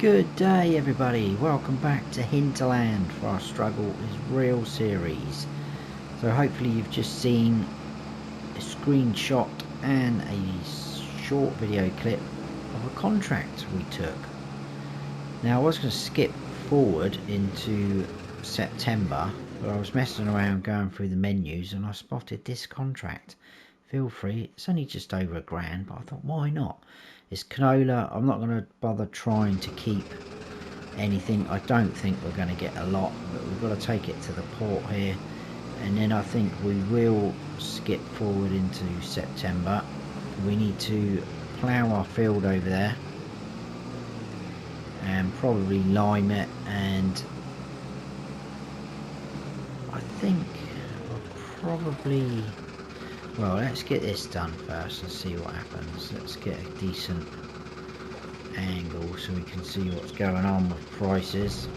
Good day everybody, welcome back to Hinterland for our Struggle is Real series. So hopefully you've just seen a screenshot and a short video clip of a contract we took. Now I was going to skip forward into September, but I was messing around going through the menus and I spotted this contract. Feel free, it's only just over £1,000, but I thought why not? It's canola. I'm not going to bother trying to keep anything. I don't think we're going to get a lot, but we've got to take it to the port here, and then I think we will skip forward into September. We need to plough our field over there and probably lime it, and I think I'll probably, well, let's get this done first and see what happens. Let's get a decent angle so we can see what's going on with prices.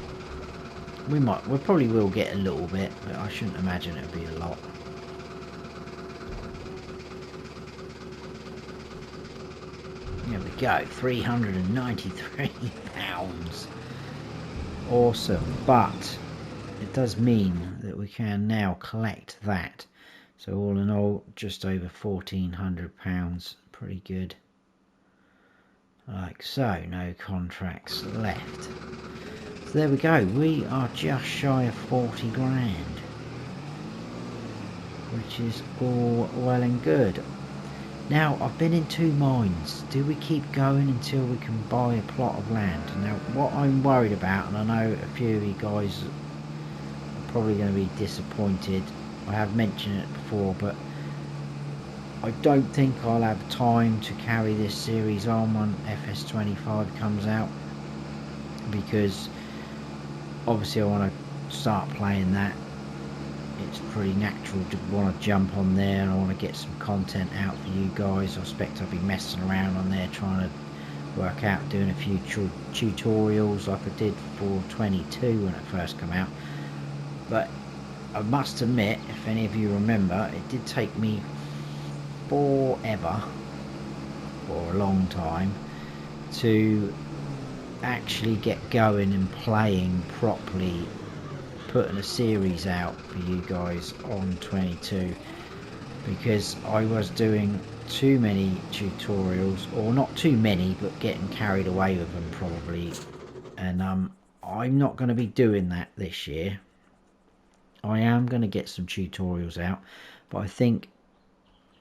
We probably will get a little bit, but I shouldn't imagine it'll be a lot. There we go, £393. Awesome, but it does mean that we can now collect that. So all in all, just over £1,400, pretty good. Like so, no contracts left. So there we go, we are just shy of 40 grand, which is all well and good. Now, I've been in two minds. Do we keep going until we can buy a plot of land? Now, what I'm worried about, and I know a few of you guys are probably going to be disappointed, I have mentioned it before, but I don't think I'll have time to carry this series on when FS25 comes out, because obviously I want to start playing that. It's pretty natural to want to jump on there, and I want to get some content out for you guys. I expect I'll be messing around on there trying to work out doing a few tutorials like I did for 22 when it first came out. But I must admit, if any of you remember, it did take me forever, for a long time, to actually get going and playing properly, putting a series out for you guys on 22, because I was doing too many tutorials, or not too many, but getting carried away with them probably, and I'm not going to be doing that this year. I am going to get some tutorials out, but I think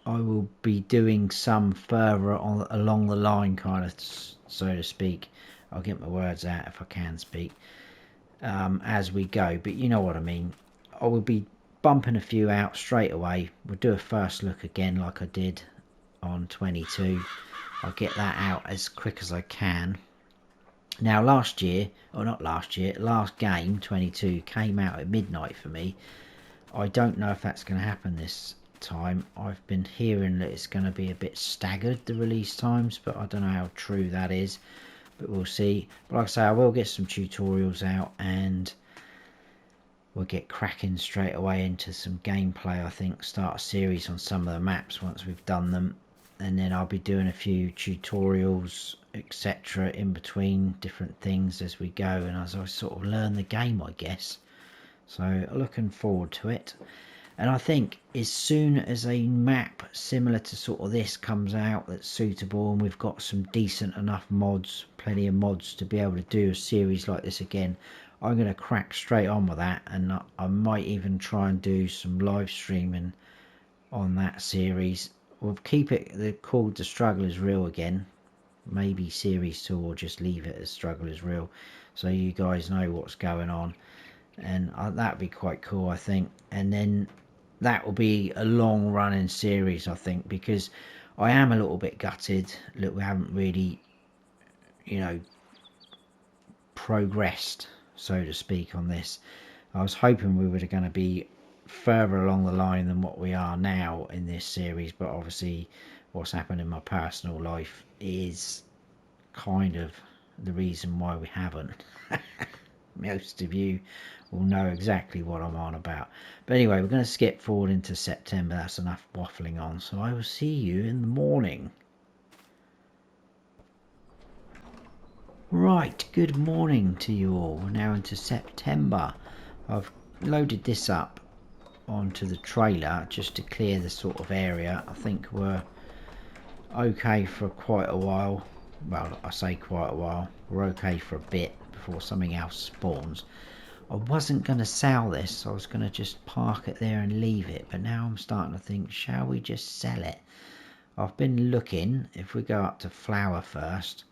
I will be doing some further on along the line, kind of, so to speak. I'll get my words out if I can speak, as we go, but you know what I mean. I will be bumping a few out straight away. We'll do a first look again like I did on 22. I'll get that out as quick as I can. Now last year, or not last year, last game 22 came out at midnight for me. I don't know if that's going to happen this time. I've been hearing that it's going to be a bit staggered, the release times, but I don't know how true that is, but we'll see. But like I say, I will get some tutorials out, and we'll get cracking straight away into some gameplay. I think start a series on some of the maps once we've done them, and then I'll be doing a few tutorials, etc., in between different things as we go, and as I sort of learn the game, I guess. So looking forward to it. And I think as soon as a map similar to sort of this comes out that's suitable, and we've got some decent enough mods, plenty of mods to be able to do a series like this again, I'm going to crack straight on with that, and I might even try and do some live streaming on that series. We'll keep it called The Struggle is Real again, maybe series 2, or just leave it as Struggle is Real, so you guys know what's going on, and that'd be quite cool, I think. And then that will be a long running series, I think, because I am a little bit gutted that we haven't really, you know, progressed, so to speak, on this. I was hoping we were going to be further along the line than what we are now in this series, but obviously what's happened in my personal life is kind of the reason why we haven't. Most of you will know exactly what I'm on about. But anyway, we're going to skip forward into September. That's enough waffling on, so I will see you in the morning. Right, good morning to you all. We're now into September. I've loaded this up onto the trailer just to clear the sort of area. I think we're okay for quite a while. Well, I say quite a while. We're okay for a bit before something else spawns. I wasn't going to sell this. I was going to just park it there and leave it. But now I'm starting to think, shall we just sell it? I've been looking. If we go up to flower first,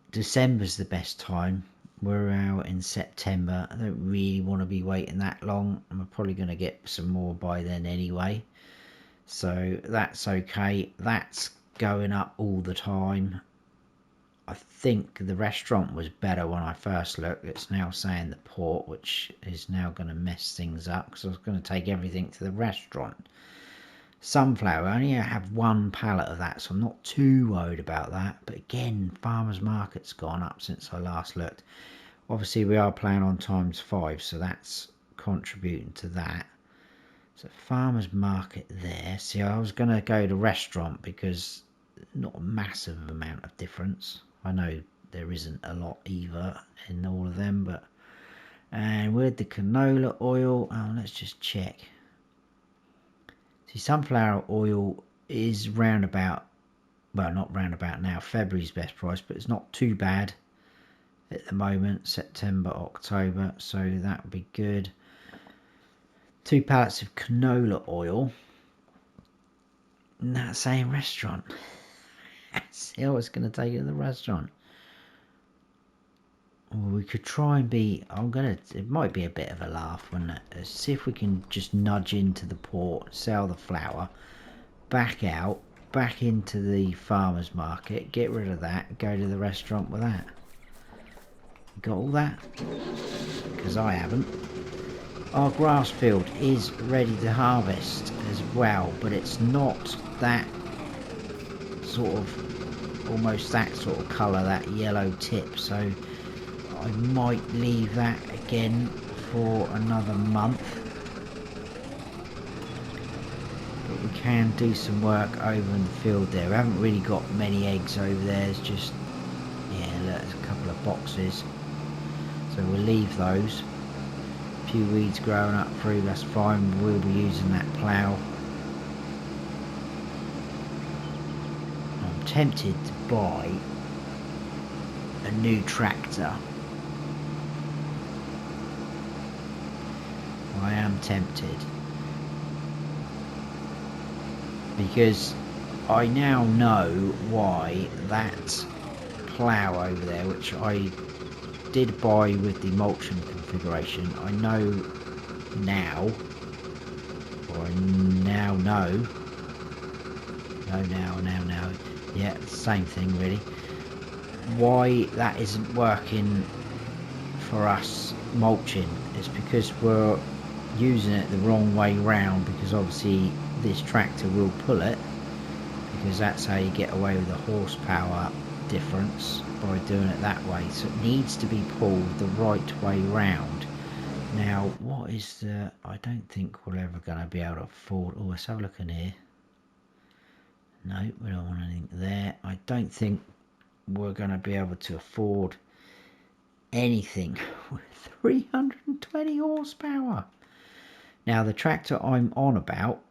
December's the best time. We're out in September. I don't really want to be waiting that long. I'm probably going to get some more by then anyway. So that's okay. That's going up all the time. I think the restaurant was better when I first looked. It's now saying the port, which is now going to mess things up because I was going to take everything to the restaurant. Sunflower, I only have one pallet of that, so I'm not too worried about that. But again, farmers market's gone up since I last looked. Obviously we are playing on ×5, so that's contributing to that. So farmers market there. See, I was going to go to restaurant because not a massive amount of difference. I know there isn't a lot either in all of them, but and with the canola oil, let's just check. See, sunflower oil is round about, well, not round about now, February's best price, but it's not too bad at the moment, September, October, so that would be good. 2 pallets of canola oil. And that same restaurant. See, I was going to take it to the restaurant. Or we could try and be, it might be a bit of a laugh, wouldn't it? Let's see if we can just nudge into the port, sell the flour, back out, back into the farmer's market, get rid of that, go to the restaurant with that. You got all that? Because I haven't. Our grass field is ready to harvest as well, but it's not that sort of, almost that sort of colour, that yellow tip, so I might leave that again for another month. But we can do some work over in the field there. We haven't really got many eggs over there. It's just, yeah, look, there's a couple of boxes. So we'll leave those. A few weeds growing up through, that's fine. We'll be using that plough. I'm tempted to buy a new tractor. I am tempted, because I now know why that plough over there, which I did buy with the mulching configuration, I know now, or I now know, now, yeah, same thing really, why that isn't working for us mulching. Is because we're using it the wrong way round, because obviously this tractor will pull it, because that's how you get away with the horsepower difference, by doing it that way. So it needs to be pulled the right way round. Now what is the, I don't think we're ever going to be able to afford, oh, let's have a look in here. No, we don't want anything there. I don't think we're going to be able to afford anything with 320 horsepower. Now the tractor I'm on about,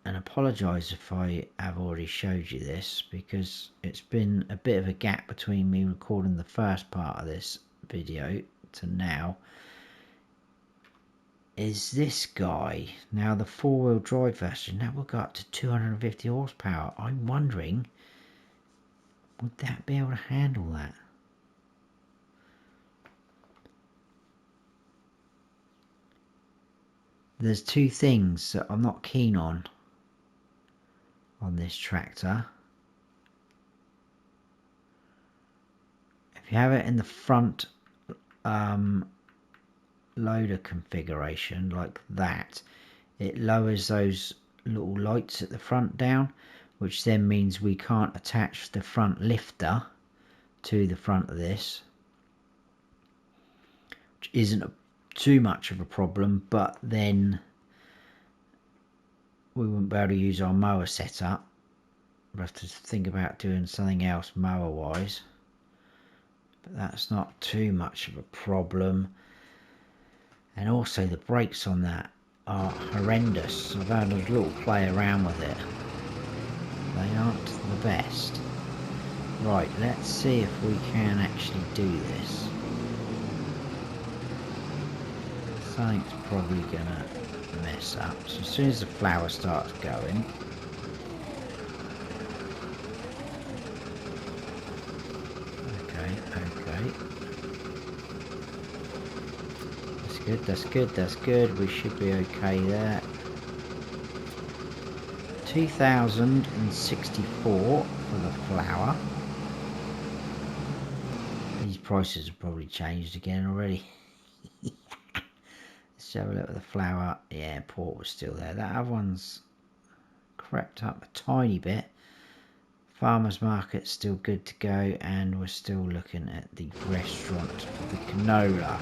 and apologise if I have already showed you this, because it's been a bit of a gap between me recording the first part of this video to now, is this guy. Now the 4-wheel drive version, now we'll go up to 250 horsepower. I'm wondering, would that be able to handle that? There's two things that I'm not keen on this tractor. If you have it in the front loader configuration like that, it lowers those little lights at the front down, which then means we can't attach the front lifter to the front of this, which isn't too much of a problem, but then we wouldn't be able to use our mower setup We'll have to think about doing something else mower wise, but that's not too much of a problem. And also the brakes on that are horrendous. I've had a little play around with it. They aren't the best. Right, let's see if we can actually do this. Something's probably gonna mess up. So as soon as the flower starts going, okay. That's good. We should be okay there. 2064 for the flower. These prices have probably changed again already. Let's have a look at the flower. Yeah, port was still there. That other one's crept up a tiny bit. Farmers market's still good to go, and we're still looking at the restaurant for the canola.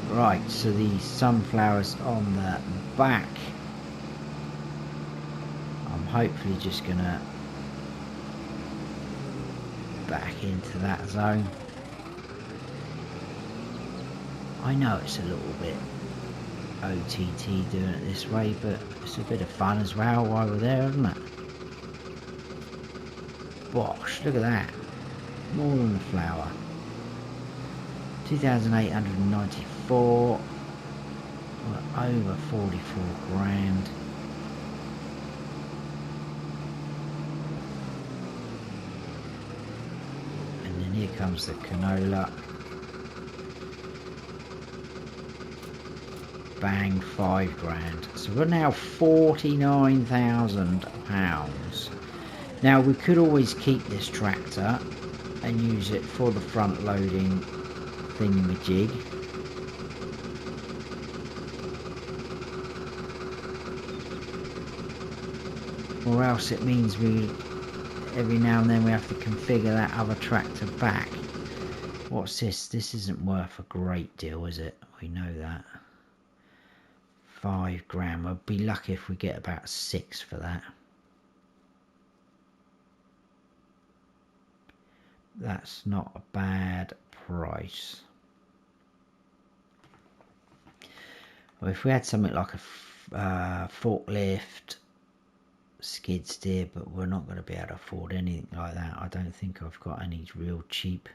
Right, so the sunflowers on the back, I'm hopefully just gonna back into that zone. I know it's a little bit OTT doing it this way, but it's a bit of fun as well while we're there, isn't it? Gosh, look at that. More than the flower. 2,894. We're over 44 grand. And then here comes the canola. Bang, 5 grand. So we're now £49,000. Now we could always keep this tractor and use it for the front loading thingamajig. Or else it means we every now and then we have to configure that other tractor back. What's this? This isn't worth a great deal, is it? We know that. 5 grand. We'll be lucky if we get about 6 for that. That's not a bad price. Well, if we had something like a forklift, skid steer, but we're not going to be able to afford anything like that. I don't think I've got any real cheap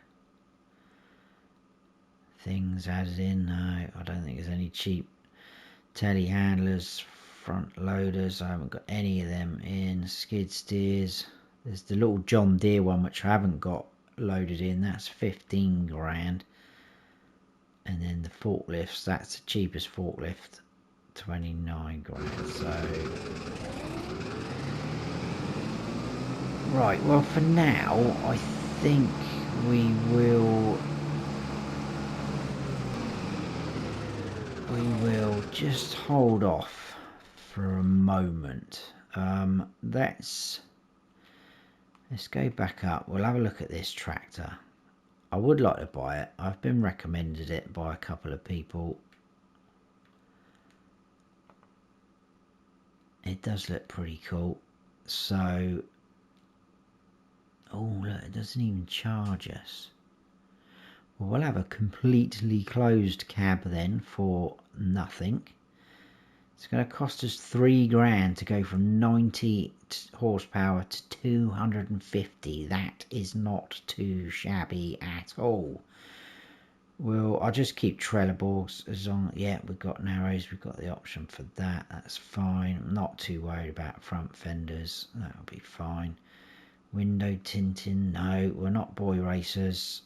things added in. No, I don't think there's any cheap telehandlers, front loaders. I haven't got any of them in. Skid steers. There's the little John Deere one which I haven't got loaded in. That's 15 grand. And then the forklifts, that's the cheapest forklift, 29 grand. So right, well for now I think we will just hold off for a moment. Let's go back up. We'll have a look at this tractor. I would like to buy it. I've been recommended it by a couple of people. It does look pretty cool. So, oh look, it doesn't even charge us. Well, we'll have a completely closed cab then for nothing. It's going to cost us 3 grand to go from 90 horsepower to 250. That is not too shabby at all. Well, I'll just keep trelleborgs as long. Yeah, we've got narrows. We've got the option for that. That's fine. I'm not too worried about front fenders. That'll be fine. Window tinting. No, we're not boy racers.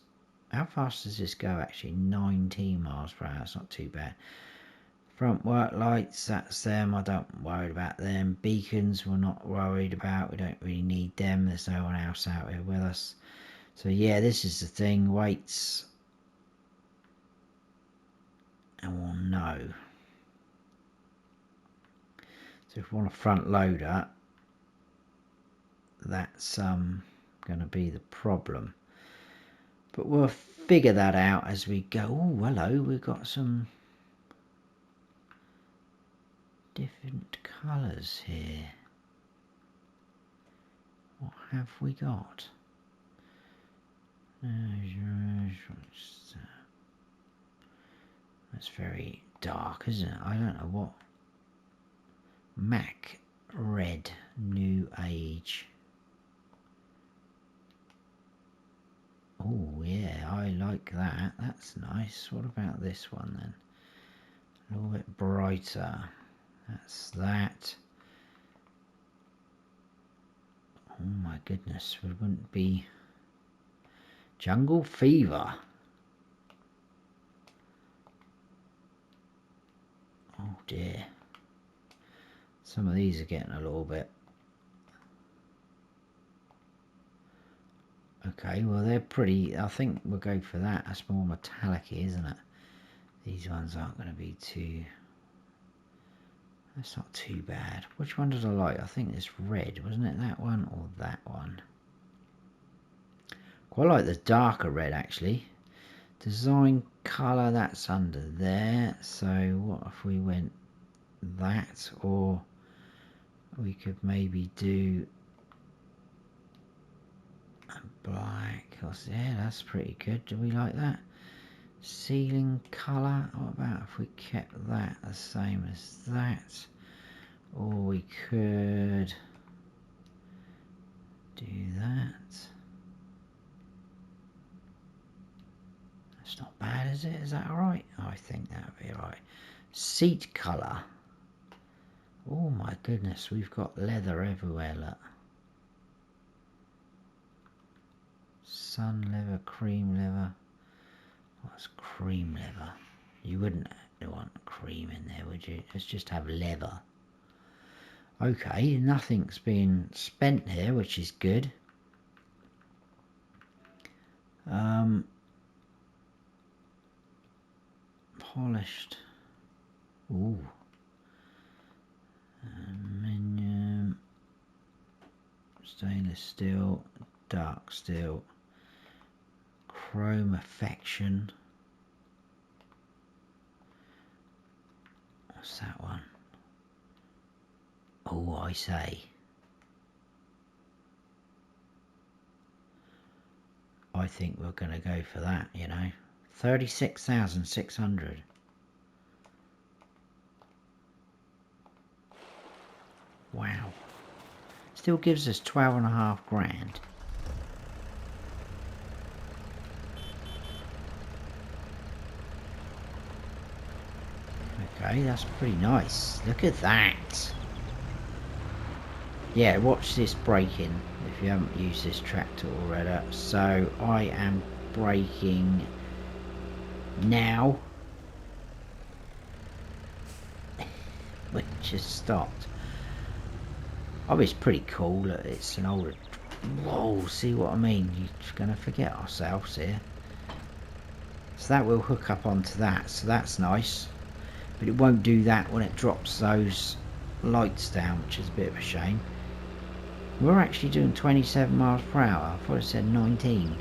How fast does this go actually? 19 miles per hour. That's not too bad. Front work lights, that's them. I don't worry about them. Beacons, we're not worried about. We don't really need them. There's no one else out here with us. So yeah, this is the thing. Weights. And we'll know. So if we want a front loader, that's going to be the problem. But we'll figure that out as we go. Oh, hello, we've got some different colours here. What have we got? That's very dark, isn't it? I don't know what. Mac Red New Age. Oh yeah, I like that. That's nice. What about this one then? A little bit brighter. That's that. Oh my goodness, it wouldn't be Jungle Fever. Oh dear. Some of these are getting a little bit. Okay, well they're pretty. I think we'll go for that. That's more metallic-y, isn't it? These ones aren't going to be too. That's not too bad. Which one did I like? I think it's red, wasn't it? That one or that one? Quite like the darker red actually. Design colour, that's under there. So what if we went that, or we could maybe do a black. Yeah, that's pretty good. Do we like that? Ceiling colour. What about if we kept that the same as that? Or we could do that. That's not bad, is it? Is that alright? I think that would be alright. Seat colour. Oh my goodness, we've got leather everywhere, look. Sun leather, cream leather. What's cream leather? You wouldn't want cream in there, would you? Let's just have leather. Okay, nothing's been spent here, which is good. Polished. Ooh. Aluminium. Stainless steel. Dark steel. Chrome affection. What's that one? Oh, I say. I think we're going to go for that, you know. 36,600. Wow. Still gives us 12.5 grand. Okay, that's pretty nice. Look at that. Yeah, watch this braking if you haven't used this tractor already. So I am braking now. Which has stopped. Oh, it's pretty cool. Look, it's an older. Whoa, see what I mean? You're going to forget ourselves here. So that will hook up onto that. So that's nice. But it won't do that when it drops those lights down, which is a bit of a shame. We're actually doing 27 miles per hour. I thought it said 19.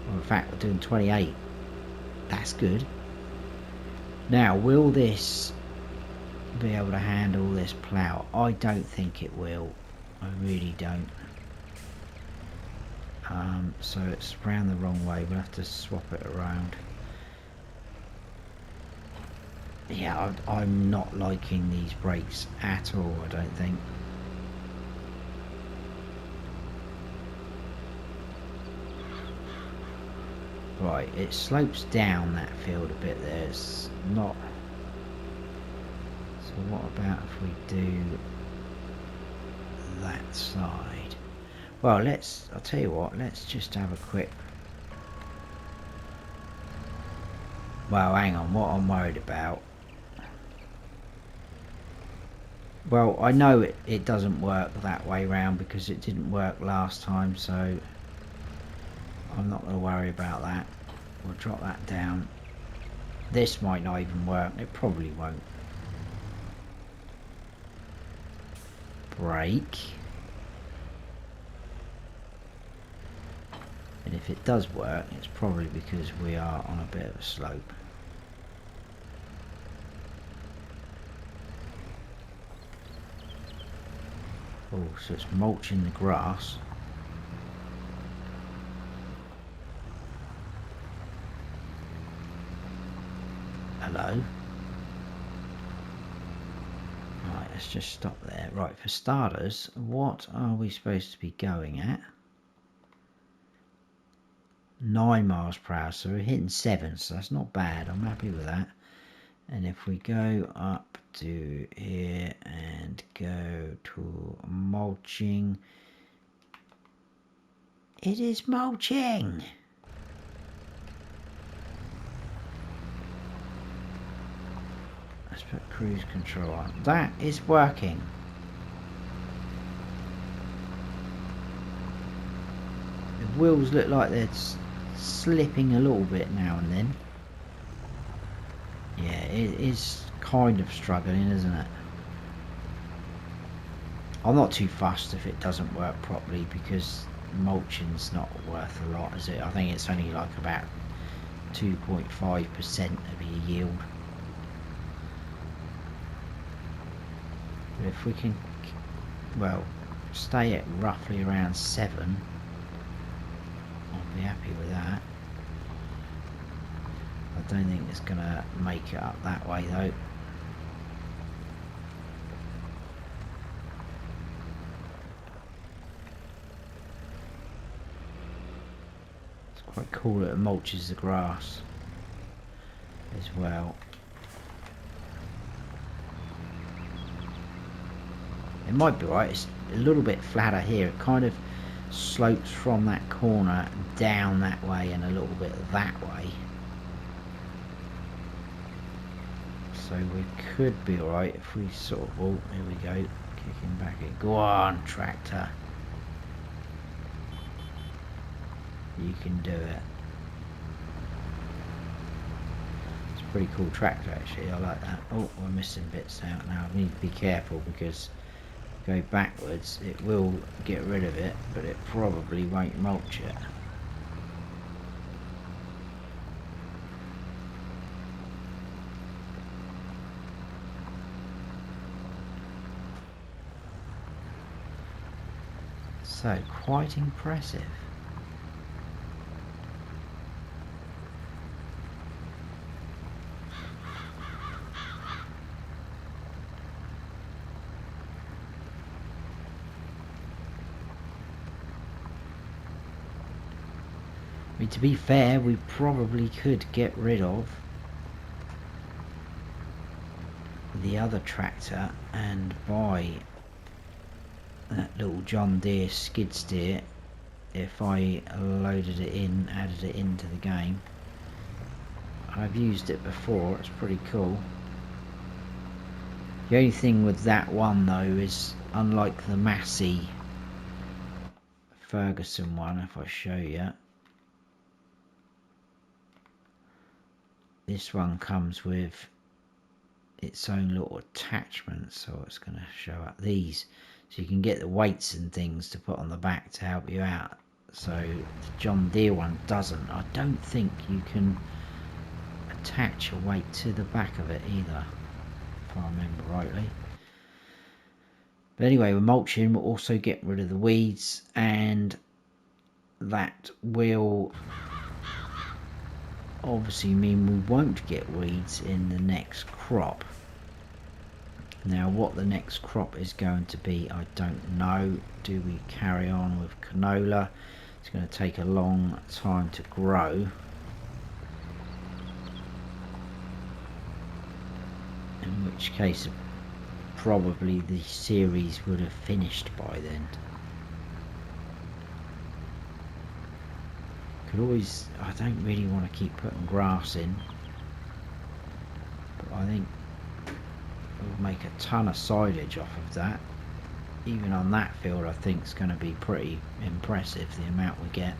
Well, in fact, we're doing 28. That's good. Now, will this be able to handle this plough? I don't think it will. I really don't. So it's round the wrong way. We'll have to swap it around. Yeah, I'm not liking these brakes at all, I don't think. Right, it slopes down that field a bit there. It's not. So what about if we do that side? Well, I'll tell you what, let's just have a quick. Well, hang on, what I'm worried about. Well, I know it doesn't work that way round because it didn't work last time, so I'm not going to worry about that. We'll drop that down. This might not even work. It probably won't. Brake. And if it does work, it's probably because we are on a bit of a slope. Oh, so it's mulching the grass. Hello. Right, let's just stop there. Right, for starters, what are we supposed to be going at? 9 miles per hour, so we're hitting 7, so that's not bad. I'm happy with that. And if we go up to here and go to mulching, it is mulching. Let's put cruise control on. That is working. The wheels look like they're slipping a little bit now and then. Yeah, it is kind of struggling, isn't it? I'm not too fussed if it doesn't work properly, because mulching's not worth a lot, is it? I think it's only like about 2.5% of your yield. But if we can, well, stay at roughly around 7, I'll be happy with that. I don't think it's going to make it up that way though. It's quite cool that it mulches the grass as well. It might be right, it's a little bit flatter here. It kind of slopes from that corner down that way and a little bit that way. So we could be alright if we sort of, oh, here we go, kicking back it. Go on, tractor. You can do it. It's a pretty cool tractor actually, I like that. Oh, we're missing bits out now. I need to be careful, because go backwards it will get rid of it, but it probably won't mulch it. So quite impressive. I mean, to be fair, we probably could get rid of the other tractor and buy that little John Deere skid steer if I loaded it in, added it into the game. I've used it before, it's pretty cool. The only thing with that one though is, unlike the Massey Ferguson one, if I show you, this one comes with its own little attachment, so it's going to show up these, so you can get the weights and things to put on the back to help you out. So the John Deere one doesn't. I don't think you can attach a weight to the back of it either, if I remember rightly. But anyway, with mulching we'll also get rid of the weeds, and that will obviously mean we won't get weeds in the next crop. Now what the next crop is going to be, I don't know. Do we carry on with canola? It's going to take a long time to grow, in which case probably the series would have finished by then. Could always, I don't really want to keep putting grass in, but I think we'll make a ton of silage off of that. Even on that field I think it's going to be pretty impressive, the amount we get.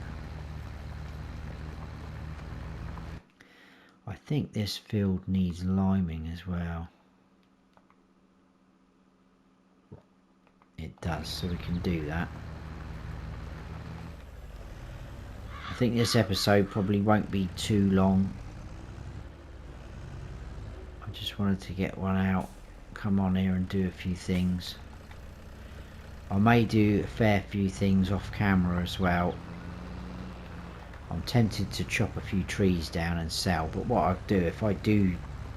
I think this field needs liming as well. It does, so we can do that. I think this episode probably won't be too long. I just wanted to get one out, come on here and do a few things. I may do a fair few things off camera as well. I'm tempted to chop a few trees down and sell, but what I'll do, if I do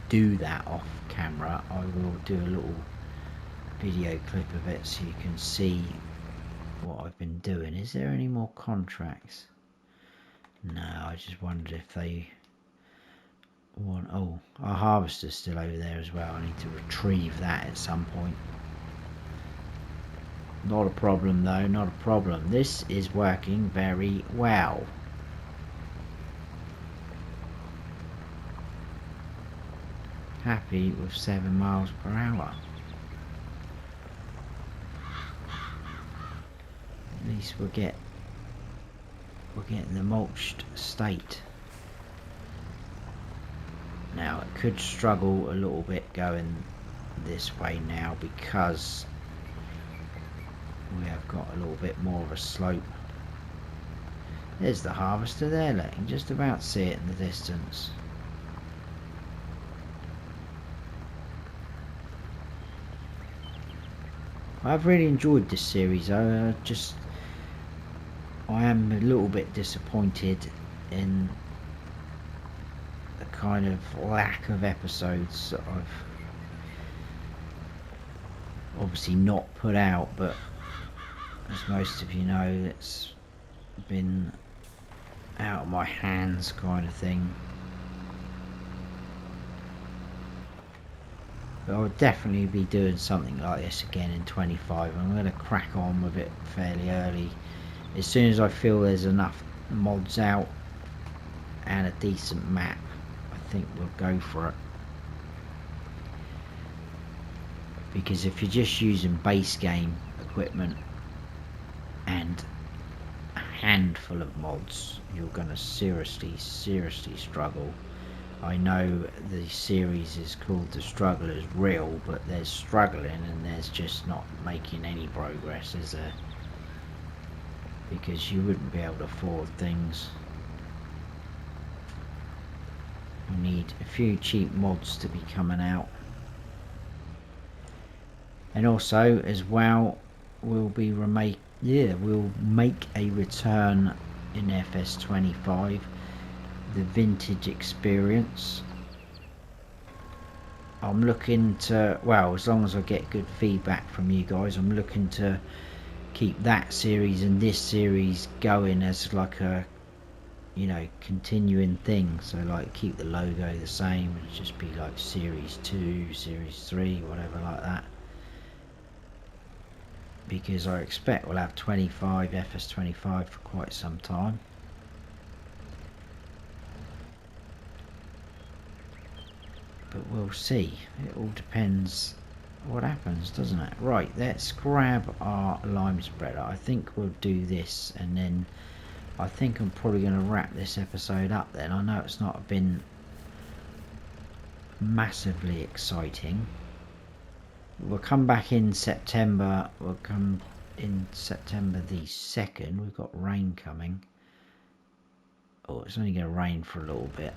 that off camera, I will do a little video clip of it so you can see what I've been doing. Is there any more contracts? No, I just wondered if they want... Oh, our harvester's still over there as well. I need to retrieve that at some point. Not a problem though, not a problem. This is working very well. Happy with 7 miles per hour. At least we're getting the mulched state. Now it could struggle a little bit going this way now because we have got a little bit more of a slope. There's the harvester there, look, you can just about see it in the distance. I've really enjoyed this series. I am a little bit disappointed in the kind of lack of episodes that I've obviously not put out, but as most of you know, it's been out of my hands kind of thing. But I would definitely be doing something like this again in 25. I'm going to crack on with it fairly early. As soon as I feel there's enough mods out and a decent map, I think we'll go for it. Because if you're just using base game equipment and a handful of mods, you're going to seriously struggle. I know the series is called The Struggle is Real, but there's struggling and there's just not making any progress, is there? Because you wouldn't be able to afford things. You need a few cheap mods to be coming out. And also, as well, we'll make a return in FS25, the vintage experience. I'm looking to, well, as long as I get good feedback from you guys, I'm looking to keep that series and this series going as like a, you know, continuing thing. So like keep the logo the same and just be like series 2, series 3, whatever like that. Because I expect we'll have 25 FS25 for quite some time. But we'll see. It all depends what happens, doesn't it? Right, let's grab our lime spreader. I think we'll do this, and then I think I'm probably going to wrap this episode up then. I know it's not been massively exciting. We'll come back in September. We'll come in September the 2nd. We've got rain coming. Oh, it's only going to rain for a little bit.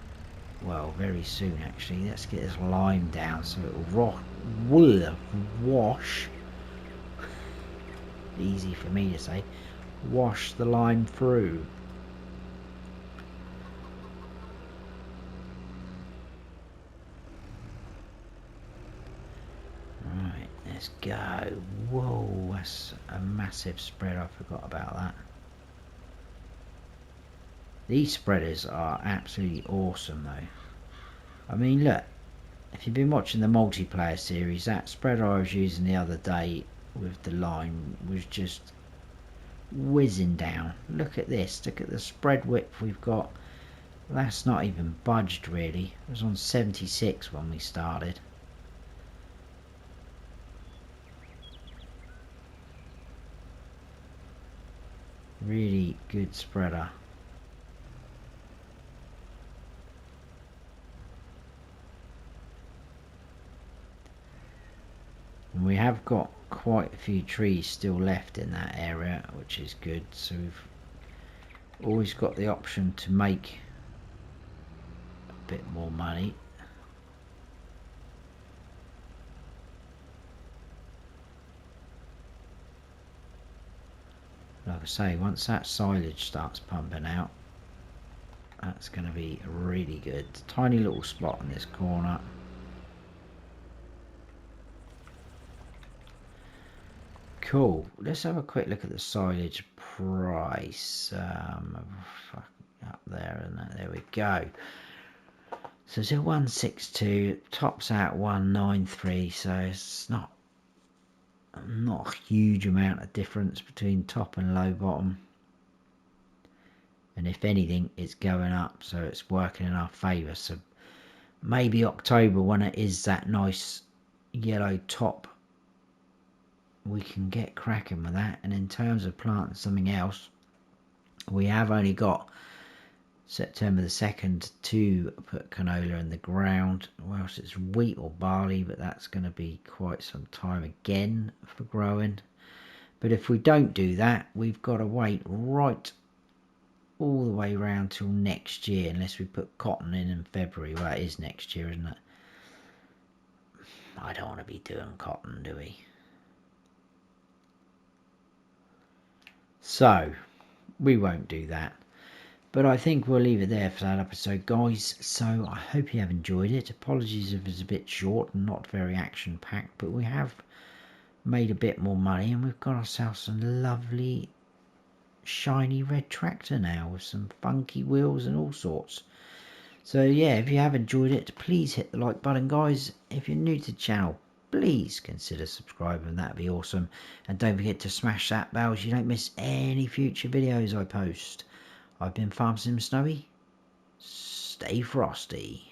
Well, very soon actually. Let's get this lime down so it will wash. Easy for me to say. Wash the lime through. Right, let's go. Whoa, that's a massive spread. I forgot about that. These spreaders are absolutely awesome though. I mean, look, if you've been watching the multiplayer series, that spreader I was using the other day with the lime was just whizzing down. Look at this, look at the spread width we've got. That's not even budged really. It was on 76 when we started. Really good spreader. And we have got quite a few trees still left in that area, which is good. So we've always got the option to make a bit more money. like I say, once that silage starts pumping out, that's going to be really good. Tiny little spot in this corner. Cool. Let's have a quick look at the silage price. Up there, and there we go. So it's at 162, tops out 193, so it's not a huge amount of difference between top and low bottom. And if anything, it's going up, so it's working in our favour. So maybe October, when it is that nice yellow top, we can get cracking with that. And in terms of planting something else, we have only got September the 2nd to put canola in the ground. Well, else it's wheat or barley, but that's going to be quite some time again for growing. But if we don't do that, we've got to wait right all the way round till next year, unless we put cotton in February. Well, it is next year, isn't it? I don't want to be doing cotton, do we? So we won't do that. But I think we'll leave it there for that episode, guys. So I hope you have enjoyed it. Apologies if it's a bit short and not very action-packed, but we have made a bit more money, and we've got ourselves a lovely shiny red tractor now with some funky wheels and all sorts. So yeah, if you have enjoyed it, please hit the like button, guys. If you're new to the channel, please consider subscribing. That'd be awesome. And don't forget to smash that bell so you don't miss any future videos I post. I've been Farm Sim Snowy. Stay frosty.